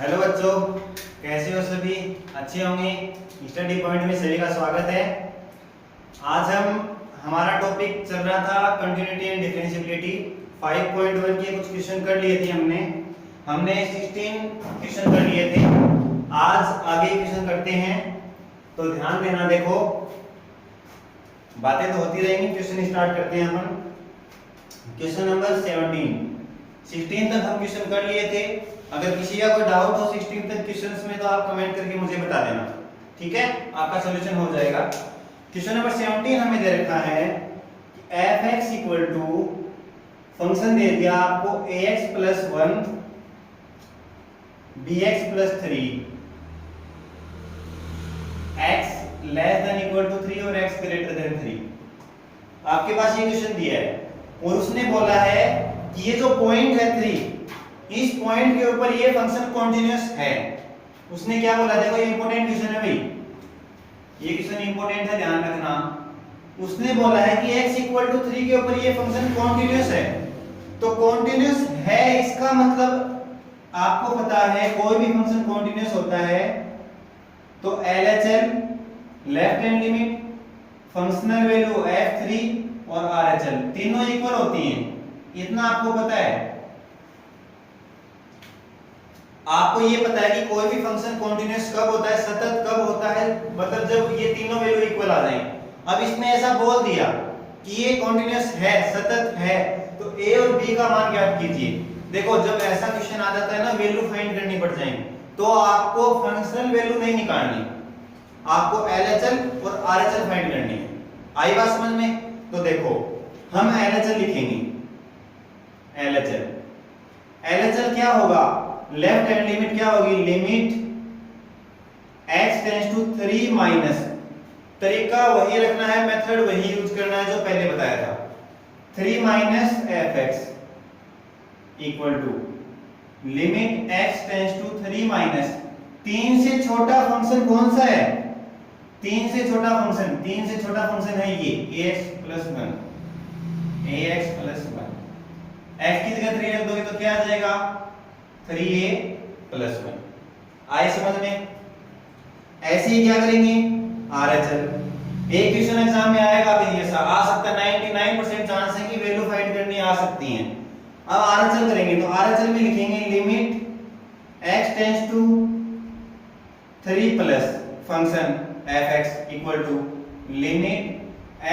Hello बच्चों, कैसे हो सभी? अच्छे होंगे। स्टडी पॉइंट में सभी का स्वागत है। आज हमारा टॉपिक चल रहा था कंटिन्यूटी एंड डिफरेंशिएबिलिटी। 5.1 के कुछ क्वेश्चन कर लिए थे हमने 16 क्वेश्चन कर लिए थे। आज आगे क्वेश्चन करते हैं, तो ध्यान देना। देखो, बातें तो होती रहेंगी। क्वेश्चन स्टार्ट करते हैं अपन। क्वेश्चन नंबर 16 तक हम क्वेश्चन कर लिए थे। अगर किसी का कोई डाउट हो 16 तक क्वेश्चंस में, तो आप कमेंट करके मुझे बता देना, ठीक है? आपका सॉल्यूशन हो जाएगा। क्वेश्चन नंबर 17 हमें दे रखा है कि f(x) इक्वल टू फंक्शन दे दिया आपको ax plus 1 bx plus 3 x less than equal to 3 और x ग्रेटर देन 3। आपके पास ये क्वेश्चन दिया है और उसने बोला है कि ये जो पॉइंट है 3, इस पॉइंट के ऊपर ये फंक्शन कॉन्टिन्यूअस है। उसने क्या बोला? देखो, ये इंपॉर्टेंट क्वेश्चन है भाई, ये क्वेश्चन इंपॉर्टेंट है, ध्यान रखना। उसने बोला है कि x इक्वल टू 3 के ऊपर ये फंक्शन कॉन्टिन्यूअस है। तो कॉन्टिन्यूअस है, इसका मतलब आपको पता है कोई भी फंक्शन कॉन्टिन्यूअस होता है तो LHL left hand limit, functional value f3 और RHL तीनों इक्वल होती हैं। इतना आपको पता है। आपको ये पता है कि कोई भी फंक्शन कॉन्टिन्यूअस कब होता है, सतत कब होता है, मतलब जब ये तीनों वैल्यू इक्वल आ जाए। अब इसने ऐसा बोल दिया कि ये कॉन्टिन्यूअस है, सतत है, तो a और b का मान ज्ञात कीजिए। देखो, जब ऐसा क्वेश्चन आ जाता है ना, वैल्यू फाइंड करनी पड़ जाएगी, तो आपको फंक्शनल वैल्यू नहीं निकालनी, आपको LHL और RHL फाइंड करनी है। आई बात समझ में? तो देखो, हम LHL लिखेंगे। LHL क्या होगा? लेफ्ट हैंड लिमिट क्या होगी? Limit x tends to 3 minus, तरीका वही रखना है, मेथड वही यूज करना है जो पहले बताया था। 3 minus fx equal to limit x tends to 3 minus 3 से छोटा फंक्शन कौन सा है? 3 से छोटा फंक्शन है ये ax प्लस 1। x की जगह 3 रख दोगे तो क्या आ जाएगा? 3a plus 1। आए समझ में? ऐसे ही क्या करेंगे? RHL। एक क्वेश्चन एग्जाम में आएगा भी ऐसा, आ सकता है, 99% चांस है कि वैल्यू फाइंड करनी आ सकती है। अब RHL करेंगे तो RHL में लिखेंगे limit x tends to 3 plus function fx equal to limit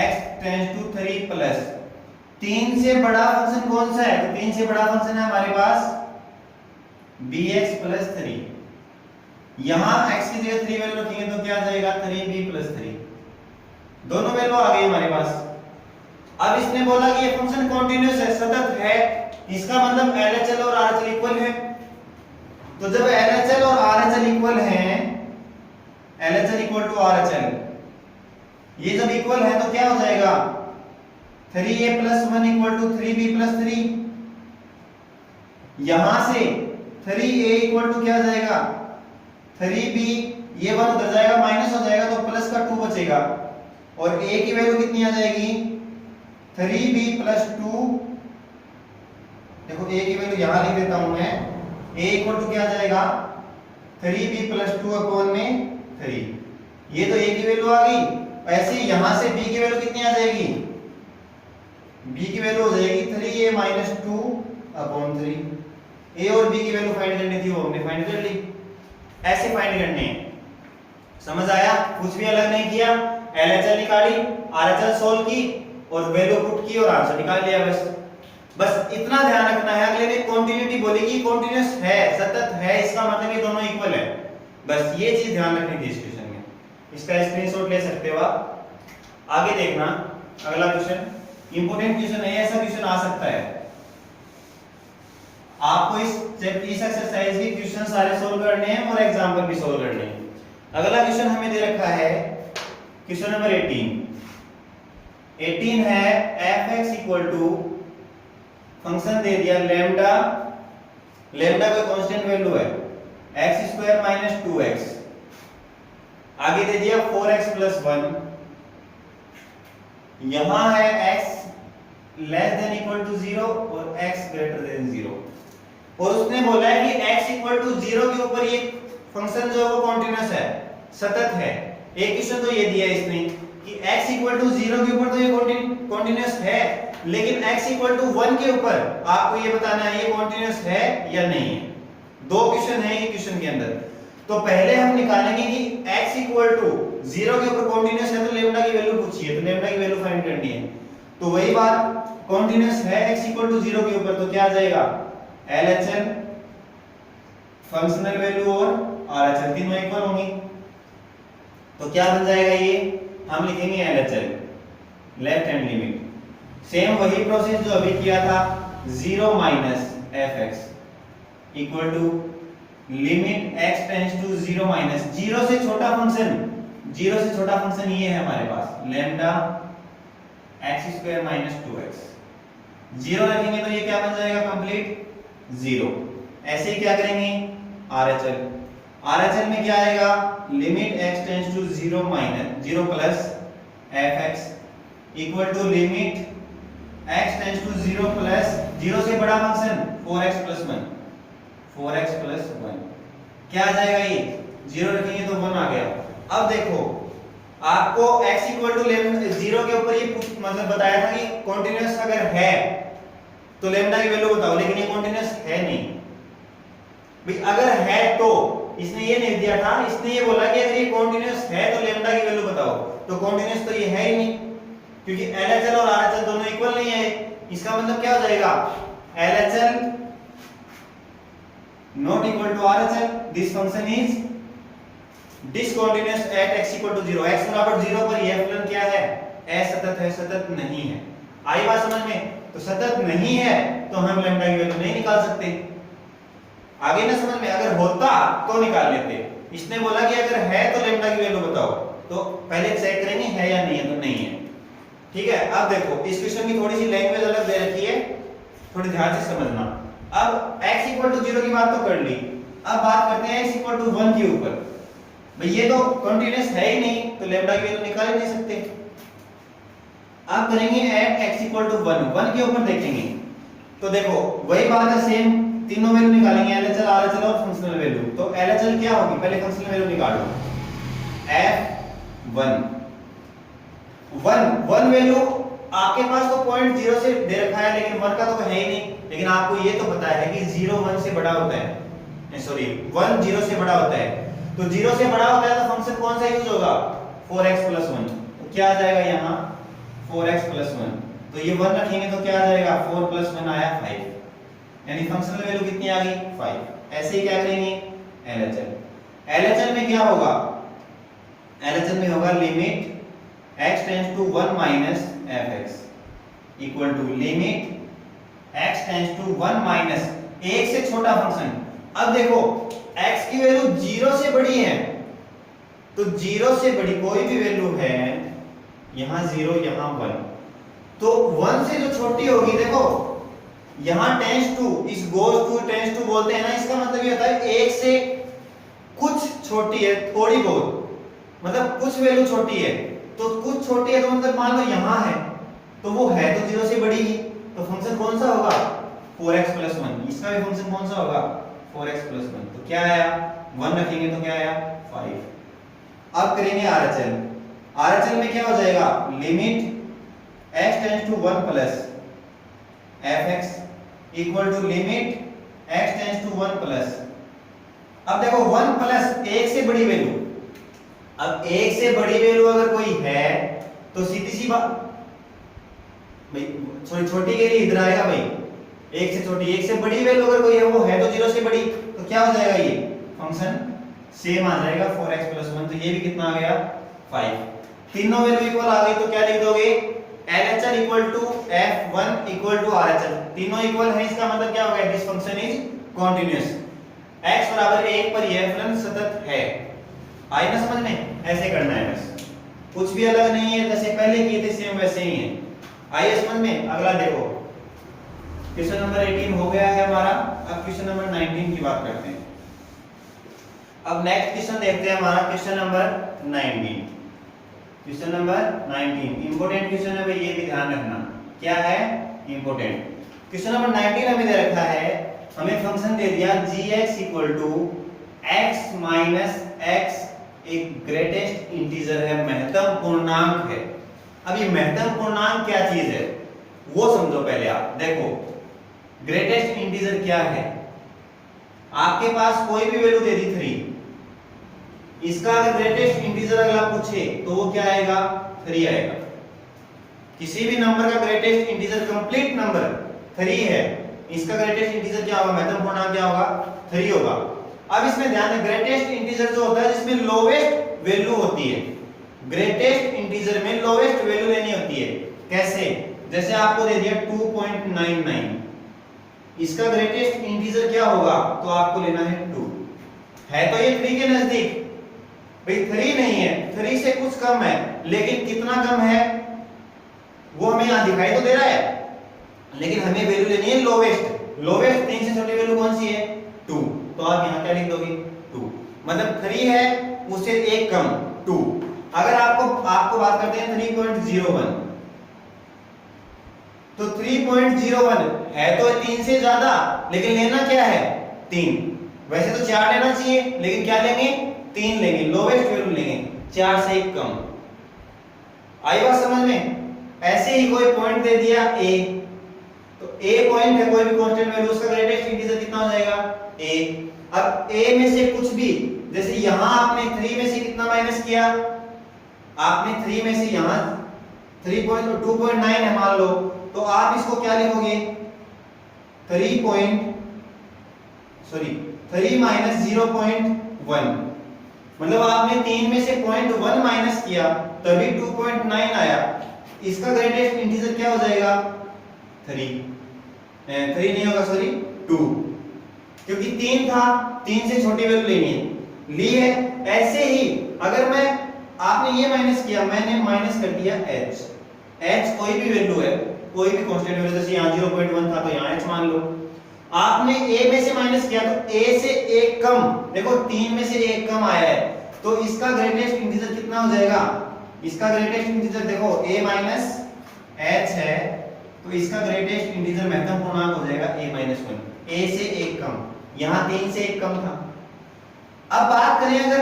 x tends to 3 plus 3 से बड़ा फंक्शन कौन सा है? तो 3 से बड़ा फंक्शन है हमारे पास bx प्लस 3। यहां x की जगह 3 वैल्यू रखेंगे तो क्या आ जाएगा? 3b plus 3। दोनों वैल्यू आ गई हमारे पास। अब इसने बोला कि ये फंक्शन कॉन्टिन्यूअस है, सतत है, इसका मतलब LHL और RHL इक्वल है। तो जब LHL और RHL इक्वल हैं, LHL इक्वल टू RHL, ये जब इक्वल है तो क्या हो जाएगा? 3a plus 1 equal to 3b plus 3। यहां से 3a इक्वल टू क्या आ जाएगा? 3b, ये 1 उधर जाएगा, माइनस हो जाएगा, तो प्लस का 2 बचेगा, और a की वैल्यू कितनी आ जाएगी? 3b plus 2। देखो, a की वैल्यू यहां लिख देता हूं मैं। a इक्वल टू क्या आ जाएगा? 3b प्लस 2 अपॉन में 3। ये तो a की वैल्यू आ गई। ऐसे ही यहां से b की वैल्यू कितनी आ जाएगी? b की वैल्यू हो जाएगी 3a माइनस 2 अपॉन 3। a और b की वैल्यू फाइंड करनी थी, वो हमने फाइंड कर ली। ऐसे फाइंड करने हैं। समझ आया? कुछ भी अलग नहीं किया। LHL निकाली, RHL सोल्व की और वैल्यू पुट की और आंसर निकाल लिया। बस इतना ध्यान रखना है। अगले ने कॉन्टिन्यूटी बोलेगी, कॉन्टिन्यूअस है, सतत है, इसका मतलब ये दोनों इक्वल है। बस ये चीज ध्यान रखनी थी इस क्वेश्चन में। इसका स्क्रीनशॉट ले सकते हो आप। आगे देखना, अगला क्वेश्चन इंपॉर्टेंट क्वेश्चन है। ऐसा क्वेश्चन आ सकता है आपको इस एक्सरसाइज के क्वेश्चन सारे सोल्व करने हैं और एग्जाम्पल भी सोल्व करने हैं। अगला क्वेश्चन हमें दे रखा है क्वेश्चन नंबर 18 है fx इक्वल टू फंक्शन दे दिया लैम्डा कोई कांस्टेंट वैल्यू है, x स्क्वायर माइनस 2x, आगे दे दिया 4x प्लस 1। यहां है x less than equal to 0 और x ग्रेटर देन 0। और उसने बोला है कि x इक्वल टू 0 के ऊपर ये फंक्शन जो है वो कॉन्टिन्यूअस है, सतत है। एक क्वेश्चन तो ये दिया है इसने कि x इक्वल टू 0 के ऊपर तो ये कॉन्टिन्यूअस है, लेकिन x इक्वल टू 1 के ऊपर आपको ये बताना है ये कॉन्टिन्यूअस है या नहीं है। दो क्वेश्चन है ये क्वेश्चन के अंदर। तो पहले हम निकालेंगे कि x इक्वल टू 0 के ऊपर कॉन्टिन्यूअस है तो लेम्डा की वैल्यू पूछिए, तो लेम्डा की वैल्यू फाइंड करनी है। तो वही बात, कॉन्टिन्यूअस है x इक्वल टू 0 के ऊपर तो क्या आ जाएगा, LHL फंक्शनल वैल्यू और RHL तीनों इक्वल होंगी। तो क्या बन जाएगा ये, हम लिखेंगे LHL left hand limit. Same वही प्रोसेस जो अभी किया था, 0 minus fx equal to limit x tends to 0 minus 0 से छोटा फंक्शन, 0 से छोटा फंक्शन ये है हमारे पास lambda x square minus 2x। 0 रखेंगे तो ये क्या बन जाएगा, कंप्लीट 0। ऐसे ही क्या करेंगे, RHL में क्या आएगा, limit x tends to 0 minus 0 plus fx equal to limit x tends to 0 plus 0 से बड़ा function 4x plus 1, 4x plus 1 क्या आ जाएगा, ये 0 रखेंगे तो 1 आ गया। अब देखो आपको x इक्वल टू 0 के ऊपर ये मतलब बताया था कि कॉन्टिन्यूअस अगर है तो लेम्डा की वैल्यू बताओ, लेकिन ये कॉन्टिन्यूअस है नहीं भाई। अगर है तो इसने ये नहीं दिया था, इसने ये बोला कि अगर ये कॉन्टिन्यूअस है तो लेम्डा की वैल्यू बताओ। तो कॉन्टिन्यूअस तो ये है ही नहीं, क्योंकि LHL और RHL दोनों इक्वल नहीं है। इसका मतलब क्या हो जाएगा, LHL not equal to RHL, this function is discontinuous at x equal to 0। x बराबर 0 पर यह फलन क्या है, असतत है, सतत नहीं है। आई बात समझ में, तो सतत नहीं है तो हम लैम्डा की वैल्यू नहीं निकाल सकते। आगे ना समझ में, अगर होता तो निकाल लेते। इसने बोला कि अगर है तो लैम्डा की वैल्यू बताओ, तो पहले चेक करेंगे है या नहीं है, तो नहीं है। ठीक है, अब देखो इस क्वेश्चन की थोड़ी सी लैंग्वेज अलग दे रखी है, थोड़ी ध्यान से समझना। अब x इक्वल टू 0 की बात तो कर ली, अब बात करते हैं x इक्वल टू 1 के ऊपर। भाई ये तो कंटीन्यूअस है ही नहीं, तो लैम्डा की वैल्यू निकाल ही नहीं सकते। अब करेंगे एट x इक्वल टू 1, 1 के ऊपर देखेंगे। तो देखो वही बात है, सेम तीनों वैल्यू निकालेंगे, LHL RHL और फंक्शनल वैल्यू। तो LHL क्या होगी, पहले फंक्शनल वैल्यू निकालो, f1 वैल्यू आपके पास तो पॉइंट 0 से दे रखा है, लेकिन 1 का तो है ही नहीं। लेकिन आपको ये तो पता है कि 0 1 से बड़ा होता है, सॉरी 1 0 से बड़ा होता है। तो 0 से बड़ा होता है तो फंक्शन कौन सा यूज होगा, 4x प्लस 1। तो क्या आ जाएगा यहाँ 4x प्लस 1, तो ये 1 रखेंगे तो क्या आ जाएगा, 4 प्लस 1 आया 5, यानी फंक्शनल वैल्यू कितनी आ गई, 5। ऐसे ही क्या करेंगे LHL में क्या होगा, LHL में होगा limit x tends to 1 minus fx equal to limit x tends to 1 minus 1 से छोटा फंक्शन। अब देखो x की वैल्यू 0 से बड़ी है, तो 0 से बड़ी कोई भी वैल्यू है, यहां 0 यहां 1, तो 1 से जो छोटी होगी, देखो यहां टेंड्स टू, इस गोज टू टेंड्स टू बोलते हैं ना, इसका मतलब ये होता है 1 से कुछ छोटी है, थोड़ी बहुत, मतलब कुछ वैल्यू छोटी है। तो कुछ छोटी है तो मतलब मान लो यहां है, तो वो है तो 0 से बड़ी ही, तो फंक्शन कौन सा होगा, 4x प्लस 1। इसका भी फंक्शन कौन सा होगा, 4x प्लस 1। तो क्या आया, 1 रखेंगे तो क्या आया, 5। अब करेंगे RHL में क्या हो जाएगा, limit x tends to 1 plus fx equal to limit x tends to 1 plus. अब देखो 1 प्लस 1 से बड़ी वैल्यू, अब 1 से बड़ी वैल्यू अगर कोई है तो सीधी सी बात भाई, छोटी के लिए इधर आएगा भाई, 1 से छोटी, 1 से बड़ी वैल्यू अगर कोई है, वो है तो 0 से बड़ी, तो क्या हो जाएगा, ये फंक्शन सेम आ जाएगा 4x प्लस 1। तो ये भी कितना आ गया, 5। तीनों वैल्यू इक्वल आ गई, तो क्या लिख दोगे, LHL equal to f1 equal to RHL, तीनों इक्वल है, इसका मतलब क्या हो गया, this function is continuous. x बराबर 1 पर यह फलन सतत है। आई ना समझ में, ऐसे करना है बस, कुछ भी अलग नहीं है, जैसे पहले किए थे सेम वैसे ही है। आइए समझ में, अगला देखो, क्वेश्चन नंबर 18 हो गया है हमारा। अब क्वेश्चन नंबर 19 की बात करते हैं। अब नेक्स्ट क्वेश्चन देखते हैं हमारा, question number 19। Question number 19 important question है भाई, ये भी ध्यान रखना, क्या है, इंपॉर्टेंट। क्वेश्चन नंबर 19 हमें दे रखा है हमें फंक्शन दे दिया gx equal to x minus x, एक ग्रेटेस्ट इंटीजर है, महत्तम पूर्णांक है। अब ये महत्तम पूर्णांक क्या चीज है वो समझो पहले। आप देखो ग्रेटेस्ट इंटीजर क्या है, आपके पास कोई भी वैल्यू दे दी 3, इसका अगर ग्रेटेस्ट इंटीजर अगला पूछे तो वो क्या आएगा, 3 आएगा। किसी भी नंबर का ग्रेटेस्ट इंटीजर कंप्लीट नंबर 3 है, इसका ग्रेटेस्ट इंटीजर क्या होगा, महत्तम पूर्णांक क्या होगा, 3 होगा। अब इसमें ध्यान दें, ग्रेटेस्ट इंटीजर जो होता है जिसमें लोवेस्ट वैल्यू होती है, ग्रेटेस्ट इंटीजर में लोवेस्ट वैल्यू लेनी होती है। कैसे, जैसे आपको दे दिया 2.99, इसका ग्रेटेस्ट इंटीजर क्या होगा, तो आपको लेना है 2। है तो ये 3 के नजदीक, भाई 3 नहीं है, 3 से कुछ कम है, लेकिन कितना कम है वो हमें यहां दिखाई तो दे रहा है, लेकिन हमें वैल्यू लेनी है लोवेस्ट। लोवेस्ट 3 से छोटी वैल्यू कौन सी है, 2। तो आप यहां क्या लिख दोगे, 2। मतलब 3 है उससे एक कम 2। अगर आपको बात करते हैं 3.01, तो 3.01 है तो 3 से ज्यादा, लेकिन लेना क्या है, 3। वैसे तो 4 लेना चाहिए, लेकिन क्या लेंगे, 3 लेंगे, लोवेस्ट वैल्यू लेंगे, 4 से एक कम। आई बात समझ में। ऐसे ही कोई पॉइंट दे दिया a, तो a पॉइंट है, कोई भी कांस्टेंट वैल्यू, उसका ग्रेटेस्ट इंटीजर कितना हो जाएगा, a। अब a में से कुछ भी, जैसे यहां आपने 3 में से कितना माइनस किया, आपने 3 में से यहां 2.9 है मान लो, तो आप इसको क्या लिखोगे, 3 माइनस 0.1। मतलब आपने 3 में से 0.1 माइनस किया तभी 2.9 आया। इसका ग्रेटेस्ट इंटीजर क्या हो जाएगा, 3 नहीं होगा, सॉरी 2, क्योंकि 3 था, 3 से छोटी वैल्यू लेनी है, ली है। ऐसे ही अगर मैं, आपने ये माइनस किया, मैंने माइनस कर दिया h कोई भी वैल्यू है, कोई भी कांस्टेंट वैल्यू, जैसे यहाँ 0.1 था तो यहाँ h मान लो। आपने a में से माइनस किया तो a से एक कम, देखो 3 में से एक कम आया है, तो इसका ग्रेटेस्ट इंटीजर कितना हो जाएगा, इसका ग्रेटेस्ट इंटीजर देखो a माइनस h है, तो इसका ग्रेटेस्ट इंटीजर महत्तम पूर्णांक हो जाएगा a माइनस 1, a से एक कम, यहाँ 3 से एक कम था। अब बात करें अगर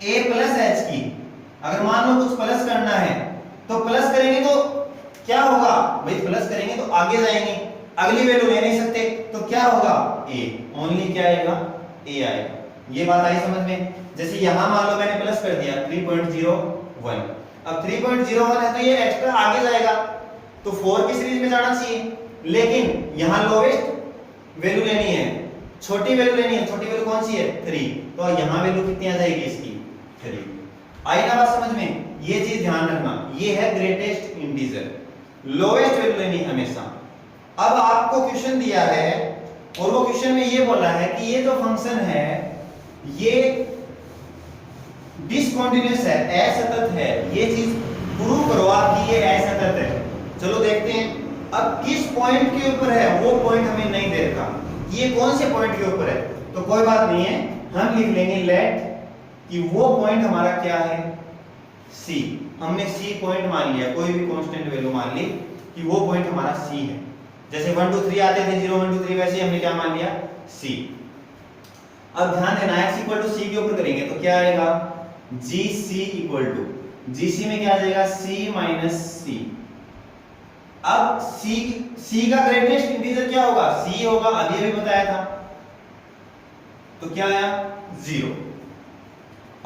a प्लस h की, अगर मान लो कुछ प्लस करना है तो प्लस करेंगे तो क्या होगा, भाई प्लस करेंगे तो आगे जाएंगे, अगली वैल्यू ले नहीं सकते, तो क्या होगा, a, ओनली क्या आएगा, a आएगा। ये बात आई समझ में। जैसे यहां मान लो मैंने प्लस कर दिया 3.01, अब 3.01 है तो ये एक्स्ट्रा आगे जाएगा, तो 4 की सीरीज में जाना चाहिए, लेकिन यहां लोवेस्ट वैल्यू लेनी है, छोटी वैल्यू लेनी है, छोटी वैल्यू कौन सी है, 3, तो यहां वैल्यू कितनी आ जाएगी इसकी, 3। आई ना बात समझ में, ये चीज ध्यान रखना, ये है ग्रेटेस्ट इंटीजर, लोवेस्ट वैल्यू लेनी हमेशा। अब आपको क्वेश्चन दिया है और वो क्वेश्चन में ये बोला है कि ये जो फंक्शन है ये डिसकंटीन्यूअस है, असतत है, ये चीज प्रूव करो आप कि ये असतत है। चलो देखते हैं, अब किस पॉइंट के ऊपर है वो पॉइंट हमें नहीं दे रखा, ये कौन से पॉइंट के ऊपर है, तो कोई बात नहीं है, हम लिख लेंगे लेट कि वो पॉइंट हमारा क्या है, C। हमने C पॉइंट मान लिया, कोई भी कांस्टेंट वैल्यू मान ली कि वो पॉइंट हमारा C है। जैसे 1 2 3 आते थे, 0 1 2 3, वैसे हमने क्या मान लिया, C। अब ध्यान देना, x इक्वल टू C के ऊपर करेंगे तो क्या आएगा, GC इक्वल टू, GC में क्या आ जाएगा, C माइनस C। अब C का ग्रेटेस्ट इंटीजर क्या होगा, C होगा, अभी अभी बताया था, तो क्या आया, 0।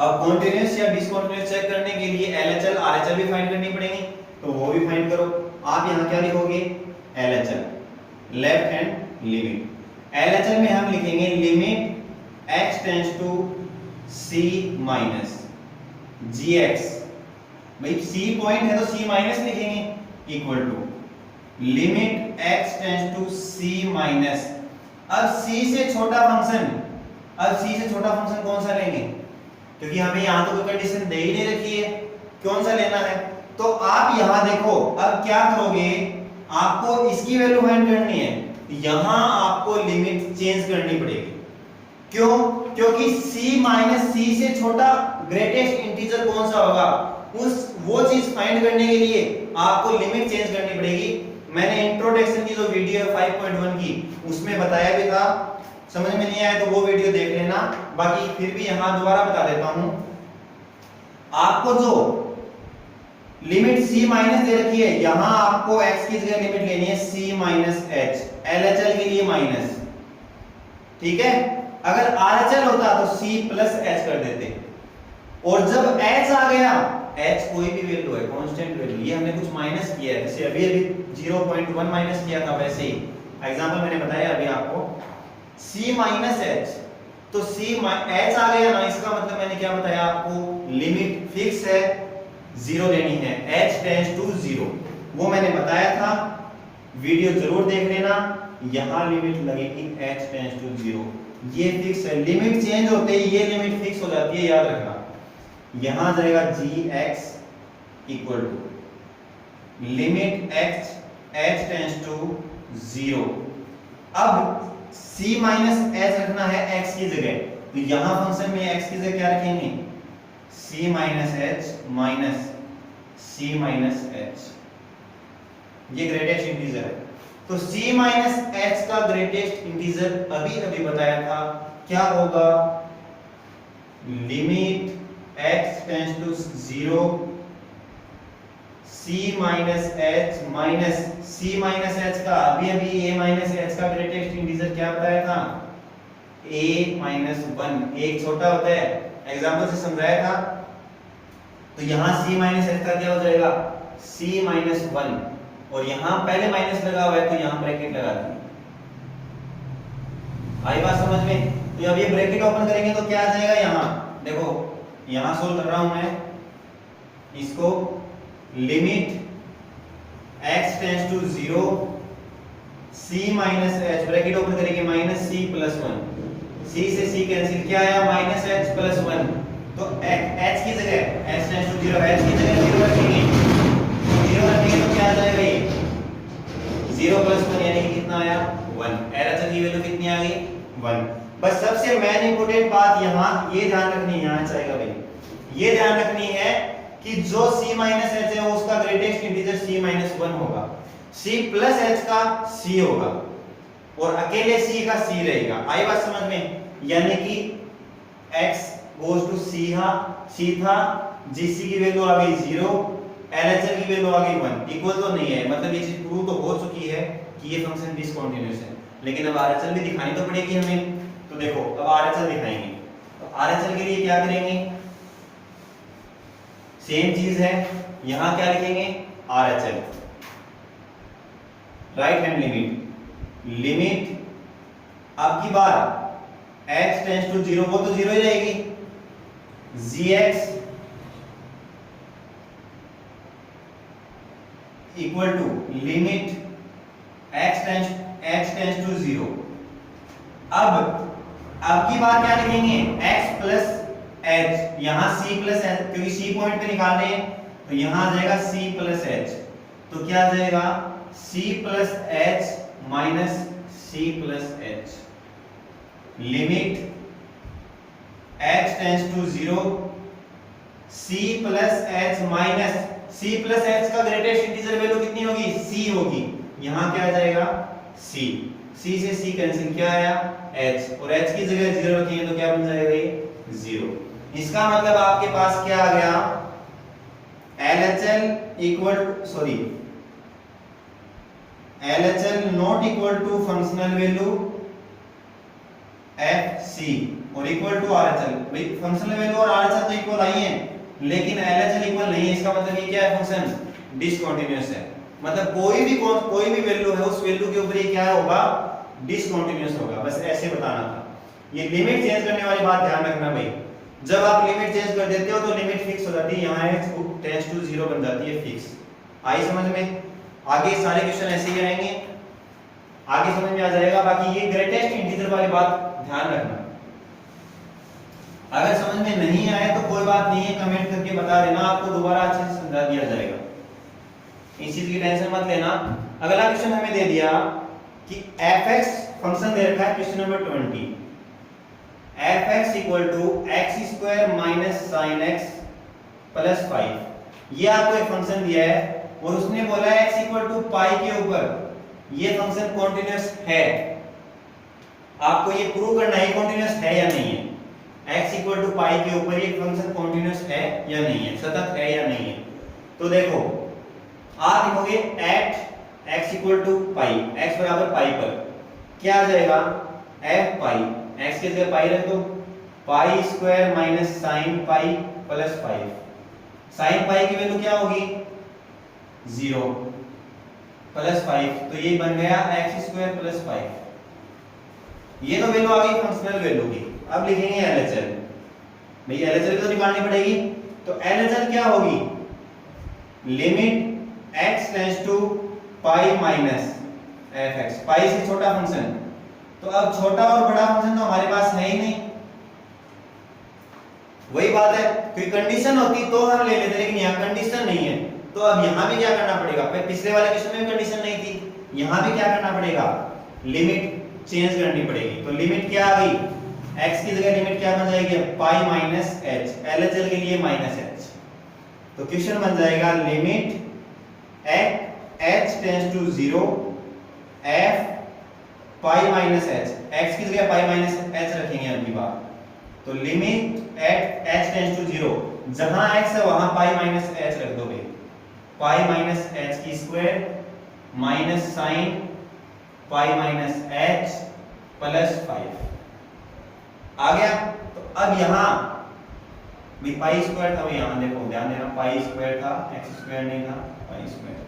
अब कॉन्टिन्यूअस या डिसकंटीन्यूअस चेक करने के लिए LHL RHL भी फाइंड करनी पड़ेगी, तो वो भी फाइंड करो। आप यहां क्या लिखोगे, LHL, left hand limit. LHL में हम लिखेंगे limit x tends to C minus gx, भाई C पॉइंट है तो C माइनस लिखेंगे, equal to limit x tends to C minus. अब C से छोटा फंक्शन, अब C से छोटा फंक्शन कौन सा लेंगे, क्योंकि हमें यहां तो कोई कंडीशन दे ही नहीं रखी है, कौन सा लेना है, तो आप यहां देखो, अब क्या करोगे, आपको इसकी वैल्यू फाइंड करनी है, यहां आपको लिमिट चेंज करनी पड़ेगी। क्यों, क्योंकि C माइनस C से छोटा ग्रेटेस्ट इंटीजर कौन सा होगा, वो चीज फाइंड करने के लिए आपको लिमिट चेंज करनी पड़ेगी। मैंने इंट्रोडक्शन की जो वीडियो है 5.1 की उसमें बताया भी था, समझ में नहीं आया तो वो वीडियो देख लेना। बाकी फिर भी यहां दोबारा बता देता हूं, आपको जो लिमिट c माइनस दे रखी है, यहां आपको x की जगह लिमिट लेनी है c माइनस h, LHL के लिए माइनस, ठीक है। अगर RHL होता तो c प्लस h कर देते, और जब h आ गया, h कोई भी वैल्यू है, कांस्टेंट वैल्यू, ये हमने कुछ माइनस किया है, जैसे अभी 0.1 माइनस किया था, वैसे ही एग्जांपल मैंने बताया अभी आपको, c माइनस h, तो c h आ गया ना, इसका मतलब मैंने क्या बताया आपको, लिमिट फिक्स है, 0 लेनी है, h टेंड्स टू 0, वो मैंने बताया था, वीडियो जरूर देख लेना। यहां लिमिट लगेगी h टेंड्स टू 0, ये फिक्स है, लिमिट चेंज होते ही ये लिमिट फिक्स हो जाती है, याद रखना। यहां जाएगा gx equal to limit h tends to 0। अब c माइनस h रखना है x की जगह, तो यहां फंक्शन में x की जगह क्या रखेंगे, c minus h minus c minus h, ये ग्रेटेस्ट इंटीजर है। तो c माइनस h का ग्रेटेस्ट इंटीजर अभी अभी बताया था, क्या होगा, limit x tends to 0 c minus h minus c minus h का अभी अभी a माइनस h का ग्रेटेस्ट इंटीजर क्या बताया था, a माइनस 1, एक छोटा होता है, एग्जांपल से समझाया था। तो यहां c माइनस h का क्या हो जाएगा, c माइनस 1, और यहां पहले माइनस लगा हुआ है तो यहां ब्रैकेट लगा देंगे, आई बात समझ में। तो अब ये ब्रैकेट ओपन करेंगे तो क्या आ जाएगा, यहां देखो, यहां सोल्व कर रहा हूं मैं इसको, limit x tends to 0 c minus h, bracket open करेंगे, माइनस c प्लस 1, c से c कैंसिल, क्या आया, माइनस h प्लस 1, तो h की जगह h टेंड्स टू 0, h की जगह 0 रखेंगे, 0 रखेंगे तो क्या आ जाएगा, ये 0 प्लस 1 यानी कि कितना आया, 1, LHL की वैल्यू कितनी आ गई, 1। बस सबसे मेन इंपॉर्टेंट बात यहां ये ध्यान रखनी है, यहां चाहेगा भाई, ये ध्यान रखनी है कि जो c माइनस h है उसका ग्रेटेस्ट इंटीजर c माइनस 1 होगा, c प्लस h का c होगा, और अकेले c का c रहेगा, आई बात समझ में। यानी कि x गोज टू c था, gc की वैल्यू आ गई 0, LHL की वैल्यू आ गई 1, इक्वल तो नहीं है, मतलब ये चीज प्रूव तो हो चुकी है कि ये फंक्शन डिसकंटीन्यूअस है, लेकिन अब RHL भी दिखानी तो पड़ेगी हमें। तो देखो अब RHL दिखाएंगे, तो RHL के लिए क्या करेंगे, सेम चीज है, यहां क्या लिखेंगे, RHL, right hand limit, limit अब की बार x टेंड्स टू 0, वो तो 0 ही रहेगी, gx equal to limit x tends to 0। अब की बार क्या लिखेंगे, x प्लस h, यहां c प्लस h, क्योंकि c पॉइंट पे निकाल रहे हैं, तो यहां आ जाएगा c प्लस h, तो क्या आ जाएगा, c plus h minus c plus h, limit x tends to 0 c plus h minus c plus h का ग्रेटेस्ट इंटीजर वैल्यू कितनी होगी, c होगी, यहां क्या आ जाएगा, c से c कैंसिल, क्या आया, h, और h की जगह 0 रखेंगे तो क्या बन जाएगा, ये 0। इसका मतलब आपके पास क्या आ गया, LHL equal, sorry, LHL not equal to functional value FC और इक्वल टू RHL। भाई फंक्शनल वैल्यू और RHL तो इक्वल आई है, लेकिन LHL इक्वल नहीं है, इसका मतलब ये क्या है, फंक्शन डिसकंटीन्यूअस है, मतलब कोई भी वैल्यू है उस वैल्यू के ऊपर ये क्या होगा, डिसकंटीन्यूअस होगा, बस ऐसे बताना था। ये लिमिट चेंज करने वाली बात ध्यान रखना भाई, जब आप लिमिट चेंज कर देते हो तो लिमिट फिक्स हो जाती है, यहां x टेंड्स टू 0 बन जाती है फिक्स, आई समझ में। आगे सारे क्वेश्चन ऐसे ही रहेंगे, आगे समझ में आ जाएगा। बाकी ये ग्रेटेस्ट इंटीजर वाली बात ध्यान रखना, अगर समझ में नहीं आया तो कोई बात नहीं है, कमेंट करके बता देना, आपको दोबारा अच्छे से समझा दिया जाएगा, इस चीज की टेंशन मत लेना। अगला क्वेश्चन हमें दे दिया कि fx फंक्शन दे रखा है, question number 20, fx equal to X square minus sine X plus 5, ये आपको एक फंक्शन दिया है और उसने बोला x इक्वल टू पाई के ऊपर ये फंक्शन कॉन्टिन्यूअस है, आपको ये प्रूव करना है कॉन्टिन्यूअस है या नहीं है। x इक्वल टू पाई के ऊपर ये फंक्शन कॉन्टिन्यूअस है या नहीं है, सतत है या नहीं है। तो देखो आप लिखोगे at x equal to pi, x बराबर पाई पर क्या आ जाएगा f पाई, x की जगह पाई रख दो, pi square minus sine pi plus 5। Sine pi की वैल्यू क्या होगी 0 प्लस 5, तो ये बन गया x स्क्वायर प्लस 5। ये तो वैल्यू आ गई फंक्शनल वैल्यू की। अब लिखेंगे LHL, भाई LHL तो निकालनी पड़ेगी। तो LHL क्या होगी, limit x tends to pi minus fx, pi से छोटा फंक्शन। तो अब छोटा और बड़ा फंक्शन तो हमारे पास है ही नहीं, वही बात है, कोई कंडीशन होती तो हम ले लेते, लेकिन यहाँ कंडीशन नहीं है। तो अब यहाँ भी क्या करना पड़ेगा, पिछले वाले क्वेश्चन में कंडीशन नहीं थी, यहाँ भी क्या करना पड़ेगा, लिमिट चेंज करनी पड़ेगी। तो लिमिट क्या आ गई, x की जगह लिमिट क्या बन जाएगी पाई माइनस h, LHL के लिए माइनस h। तो क्वेश्चन बन जाएगा limit h tends to 0 f pi minus h, x की जगह पाई माइनस h रखेंगे अब की बात। तो limit at h tends to 0, जहां x है वहां पाई माइनस h रख दोगे, पाई माइनस h की स्क्वायर माइनस साइन पाई माइनस h प्लस 5 आ गया। तो अब यहां भी पाई स्क्वायर था, यहां देखो ध्यान देना पाई स्क्वायर था, x स्क्वायर नहीं था, पाई स्क्वायर।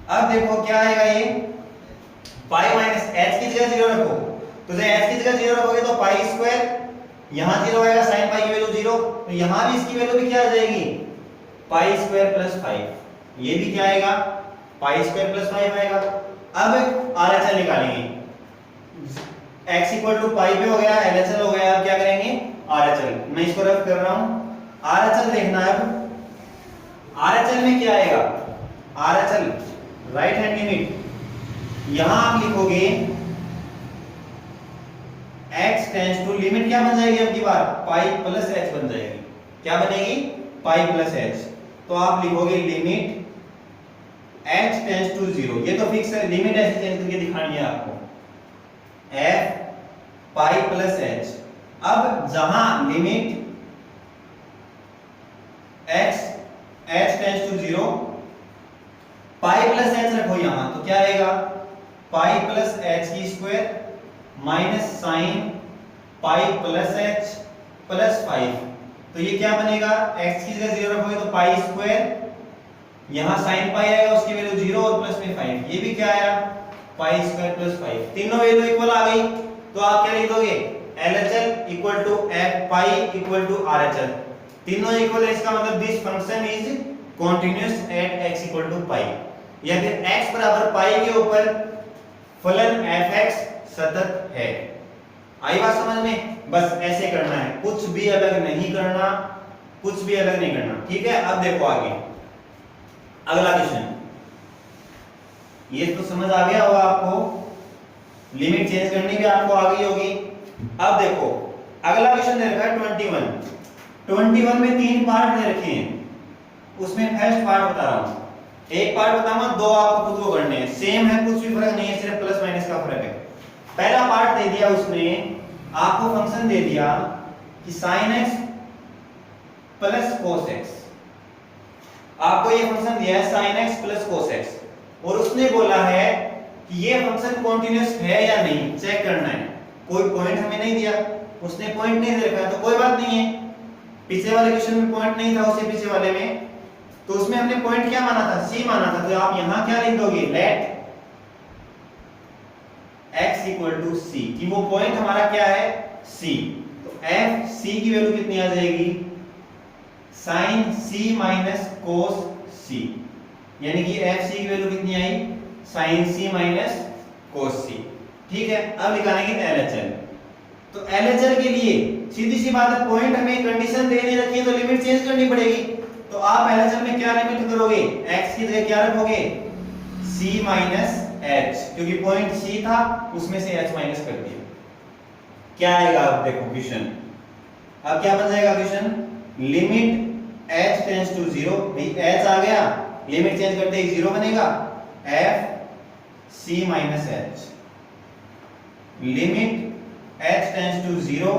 अब देखो क्या आएगा, ये पाई माइनस h की जगह 0 रखो, तो जब h की जगह 0 रखोगे तो पाई स्क्वायर, यहां 0 आएगा, sin पाई की वैल्यू 0, तो यहां भी इसकी वैल्यू भी क्या आ जाएगी पाई स्क्वायर प्लस 5, ये भी क्या आएगा पाई स्क्वायर प्लस 5 आएगा। अब RHL निकालेंगे, x इक्वल टू पाई पे हो गया, LHL हो गया, अब क्या करेंगे RHL। मैं इसको रफ कर रहा हूं, RHL देखना है। अब RHL में क्या आएगा, RHL राइट हैंड लिमिट, यहां आप लिखोगे x टेंड्स टू लिमिट क्या बन जाएगी अब की बार पाई प्लस h बन जाएगी, क्या बनेगी पाई प्लस h। तो आप लिखोगे लिमिट h टेंड्स टू 0, ये तो फिक्स है, लिमिट ऐसे चेंज करके दिखानी है आपको, f पाई प्लस h। अब जहां limit h tends to 0 pi plus h रखो यहां, तो क्या रहेगा पाई प्लस h की square minus sine pi plus h plus 5। तो ये क्या बनेगा, x की जगह 0 रखोगे तो पाई स्क्वायर, यहां sin पाई आएगा उसकी वैल्यू 0 और प्लस में 5, ये भी क्या आया पाई स्क्वायर प्लस 5। तीनों वैल्यू इक्वल आ गई, तो आप क्या लिख दोगे LHL equal to f pi equal to RHL, तीनों इक्वल है, इसका मतलब this function is continuous at x equal to pi, या फिर x बराबर पाई के ऊपर फलन fx सतत है। आई बात समझ में, बस ऐसे करना है, कुछ भी अलग नहीं करना, कुछ भी अलग नहीं करना, ठीक है। अब देखो आगे अगला क्वेश्चन, ये तो समझ आ गया होगा आपको, लिमिट चेंज करनी भी आपको आ गई होगी। अब देखो अगला क्वेश्चन दे रखा है 21 में 3 पार्ट दे रखे हैं, उसमें फर्स्ट पार्ट बता रहा हूं, एक पार्ट बताऊंगा, 2 आपको खुद को करने हैं, सेम है, कुछ भी फर्क नहीं है, सिर्फ प्लस माइनस का फर्क है। पहला पार्ट दे दिया उसने आपको, फंक्शन दे दिया कि sin x plus cos x, आपको ये फंक्शन दिया है sin x plus cos x, और उसने बोला है कि ये फंक्शन कॉन्टिन्यूअस है या नहीं चेक करना है। कोई पॉइंट हमें नहीं दिया, उसने पॉइंट नहीं दे रखा है, तो कोई बात नहीं है, पिछले वाले क्वेश्चन में पॉइंट नहीं था, उससे पीछे वाले में, तो उसमें हमने पॉइंट क्या माना था c माना था, तो आप यहां क्या लिख दोगे let x equal to c, कि वो पॉइंट हमारा क्या है c। तो f c की वैल्यू कितनी आ जाएगी sin c minus cos c, यानी कि f c की वैल्यू कितनी आई sin c minus cos c, ठीक है। अब निकालेंगे LHL। तो LHL के लिए सीधी सी बात है, पॉइंट हमें कंडीशन दे नहीं रखी है तो लिमिट चेंज करनी पड़ेगी। तो आप LHL में क्या लिमिट करोगे, x की जगह क्या रखोगे c माइनस h, क्योंकि पॉइंट c था उसमें से h माइनस कर दिया, क्या आएगा अब देखो क्वेश्चन, अब क्या बन जाएगा question, limit h tends to 0, भाई h आ गया, लिमिट चेंज करते ही 0 बनेगा, F C minus H, limit H tends to 0।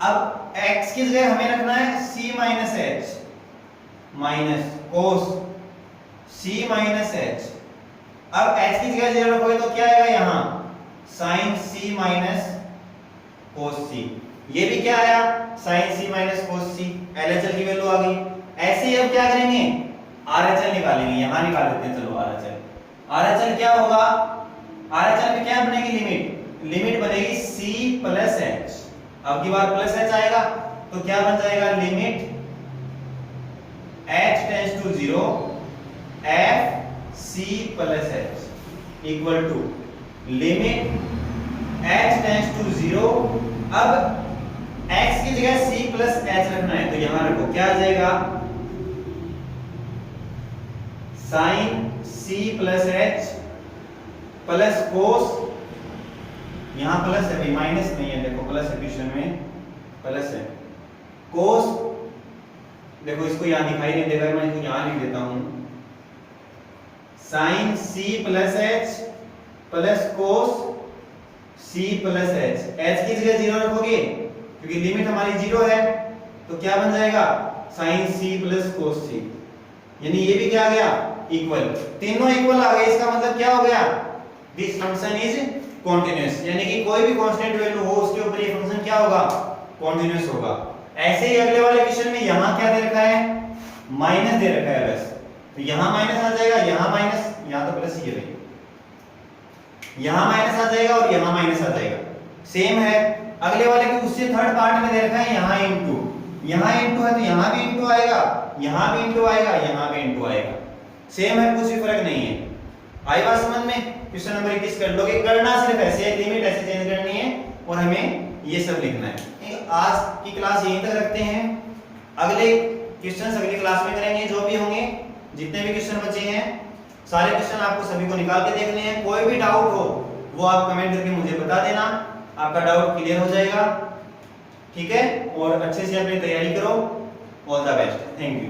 अब x की जगह हमें रखना है c minus H minus cos c minus H. अब h की जगह 0 रखोगे तो क्या आएगा यहाँ sin c minus cos c। ये भी क्या आया sin c minus cos c, LHL की वैल्यू आ गई। ऐसे ही अब क्या करेंगे RHL निकालेंगे, यहां निकाल देते हैं चलो RHL क्या होगा, RHL में क्या बनेगी लिमिट बनेगी c प्लस एच, अब की बार प्लस एच आएगा तो क्या बन जाएगा limit h tends to 0 f c plus h equal to limit h tends to 0। अब x की जगह c प्लस h रखना है तो यहां रखो, क्या आ जाएगा sin c plus h plus cos, यहां प्लस है भाई माइनस नहीं है, देखो प्लस है क्वेश्चन में प्लस है, कोस देखो इसको यहां दिखाई नहीं देगा, मैं इसको यहां लिख देता हूं sin c plus h plus cos c plus h। h की जगह 0 रखोगे क्योंकि लिमिट हमारी 0 है तो क्या बन जाएगा sin c plus cos c, यानी ये भी क्या आ गया इक्वल, तीनों इक्वल आ गए। इसका मतलब क्या हो गया दिस फंक्शन इज कॉन्टिन्यूअस, यानी कि कोई भी कांस्टेंट वैल्यू हो उसके ऊपर ये फंक्शन क्या होगा कॉन्टिन्यूअस होगा। ऐसे ही अगले वाले क्वेश्चन में यहां क्या दे रखा है माइनस दे रखा है बस, तो यहां माइनस आ जाएगा, यहां माइनस, यहां तो प्लस ही है भाई, यहां माइनस आ जाएगा और यहां माइनस आ जाएगा, सेम है। अगले वाले के उससे थर्ड पार्ट में दे रखा है यहां इनटू, यहां इनटू है तो यहां भी इनटू आएगा, यहां भी इनटू आएगा, यहां भी इनटू आएगा, सेम है, कुछ भी फर्क नहीं है। आई बात समझ में? क्वेश्चन नंबर 21 कर लोगे, करना सिर्फ ऐसे है, लिमिट ऐसे चेंज करनी है और हमें ये सब लिखना है। आज की क्लास यहीं तक रखते हैं, अगले क्वेश्चंस अगली क्लास में करेंगे, जो भी होंगे जितने भी क्वेश्चन बचे हैं सारे क्वेश्चन आपको सभी को निकाल के देखने हैं। कोई भी डाउट हो वो आप कमेंट करके मुझे बता देना, आपका डाउट क्लियर हो जाएगा, ठीक है। और अच्छे से अपनी तैयारी करो, all the best, thank you.